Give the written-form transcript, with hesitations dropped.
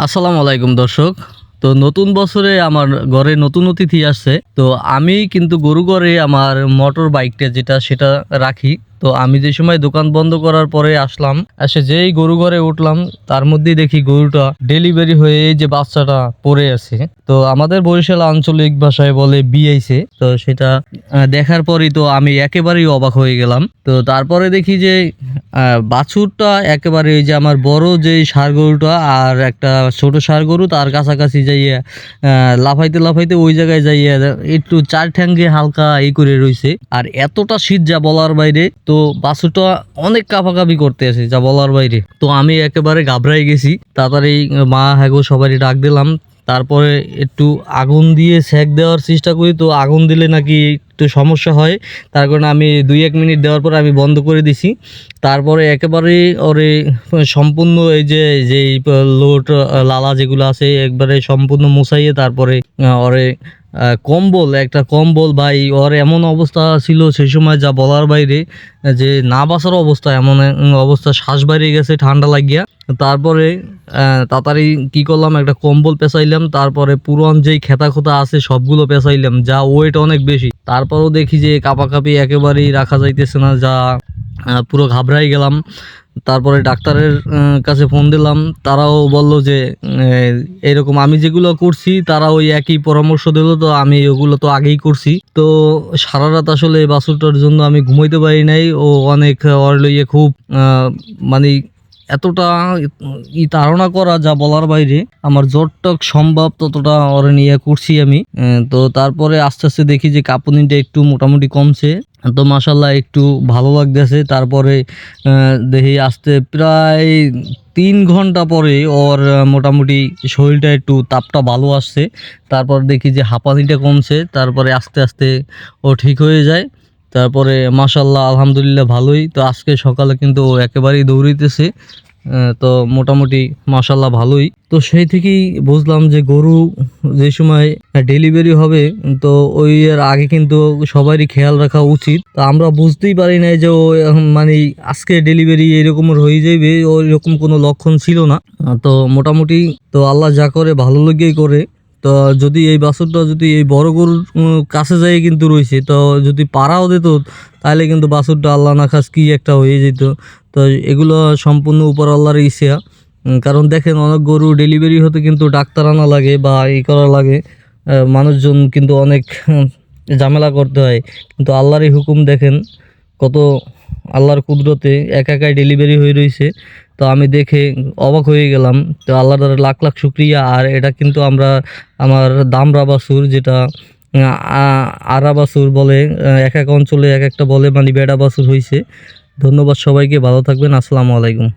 আসসালামু আলাইকুম দর্শক। তো নতুন বছরে আমার ঘরে নতুন অতিথি আসছে। তো আমি কিন্তু গরু ঘরে আমার মোটর বাইকটা সেটা রাখি। তো আমি যে সময় দোকান বন্ধ করার পরে আসলাম, এসে যেই গরু ঘরে উঠলাম তার মধ্যেই দেখি গরুটা ডেলিভারি হয়ে এই যে বাচ্চাটা পড়ে আছে। তো আমাদের বরিশাল আঞ্চলিক ভাষায় বলে বিয়াইছে। তো সেটা দেখার পরেই তো আমি একেবারেই অবাক হয়ে গেলাম। তো তারপরে দেখি যে বাছুরটা একেবারে ওই যে আমার বড় যেই ষাঁড় গরুটা আর একটা ছোট ষাঁড় গরু তার কাছাকাছি যাইয়া লাফাইতে লাফাইতে ওই জায়গায় যাইয়া একটু চার ঠ্যাঙ্গে হালকা করে রইছে। আর এতটা শীত যা বলার বাইরে। তো বাছুরটা অনেক কাঁপাকাঁপি করতে আছে যা বলার বাইরে। তো আমি একেবারে ঘাবড়াই গেছি। তাড়াতাড়ি মা হ্যাগো সবারই ডাক দিলাম। তারপরে একটু আগুন দিয়ে সেক দেওয়ার চেষ্টা করি। তো আগুন দিলে নাকি একটু সমস্যা হয়, তার কারণে আমি 2-1 মিনিট দেওয়ার পর আমি বন্ধ করে দিছি। তারপরে একেবারে ওরে সম্পূর্ণ এই যে যেই লোট লালা যেগুলো আছে একবারে সম্পূর্ণ মুছাইয়ে তারপরে ওরে একটা কম্বল ভাই, ওর এমন অবস্থা ছিল সেই সময় যা বলার বাইরে, যে না বাঁচার অবস্থা, এমন অবস্থা, শ্বাস বাইরে গেছে ঠান্ডা লাগিয়া। তারপরে তাড়াতাড়ি কি করলাম, একটা কম্বল পেঁচাইলাম। তারপরে পুরন যেই খেতা খোতা আছে সবগুলো পেঁচাইলাম, যা ওয়েট অনেক বেশি। তারপরেও দেখি যে কাঁপাকাঁপি একেবারেই রাখা যাইতেছে না, যা পুরো ঘাবড়াই গেলাম। তারপরে ডাক্তারের কাছে ফোন দিলাম। তারাও বলল যে এরকম আমি যেগুলো করছি তারা ওই একই পরামর্শ দিল। তো আমি ওগুলো তো আগেই করছি। তো সারা রাত আসলে এই বাছুরটার জন্য আমি ঘুমাইতে পারি নাই। ও অনেক ওর লইয়ে খুব মানে এতটা ধারণা করা যা বলার বাইরে। আমার যতটুক সম্ভব ততটা ওর নিয়ে করছি আমি। তো তারপরে আস্তে আস্তে দেখি যে কাঁপুনিটা একটু মোটামুটি কমছে। তো মাশাল্লাহ একটু ভালো লাগতেছে। তারপরে দেখি আস্তে প্রায় 3 ঘন্টা পরে ওর মোটামুটি শরীরটা একটু তাপটা ভালো আসছে। তারপর দেখি যে হাঁপানিটা কমছে। তারপরে আস্তে আস্তে ও ঠিক হয়ে যায়। তারপরে মাশাল্লাহ আলহামদুলিল্লাহ ভালোই। তো আজকে সকালে কিন্তু ও একেবারেই দৌড়িতেছে। তো মোটামুটি মাশাল্লাহ ভালোই। তো সেই থেকেই বুঝলাম যে গরু যে সময় ডেলিভারি হবে, তো ওই এর আগে কিন্তু সবারই খেয়াল রাখা উচিত। তো আমরা বুঝতেই পারি নাই যে ও মানে আজকে ডেলিভারি এরকম হয়ে যাবে, ও এরকম কোনো লক্ষণ ছিল না। তো মোটামুটি তো আল্লাহ যা করে ভালো লেগেই করে। তো যদি এই বাছুরটা যদি এই বড় গরুর কাছে যায় কিন্তু রয়েছে, তো যদি পাড়াও দিত তাহলে কিন্তু বাছুরটা আল্লাহ না খাস কি একটা হয়ে যেত। তো এগুলো সম্পূর্ণ উপর আল্লাহর ইচ্ছা। কারণ দেখেন অনেক গরু ডেলিভারি হতে কিন্তু ডাক্তার আনা লাগে বা করা লাগে, মানুষজন কিন্তু অনেক ঝামেলা করতে হয়। কিন্তু আল্লাহরই হুকুম দেখেন কত, আল্লাহর কুদরতে একাই ডেলিভারি হয়ে রয়েছে। তো আমি দেখে অবাক হয়ে গেলাম। তো আল্লাহর দ্বারা লাখ লাখ শুক্রিয়া। আর এটা কিন্তু আমার দামরা বাছুর, যেটা আরা বাছুর বলে, এক এক অঞ্চলে এক একটা বলে, মানে বেড়া বাছুর হয়েছে। ধন্যবাদ সবাইকে, ভালো থাকবেন। আসসালামু আলাইকুম।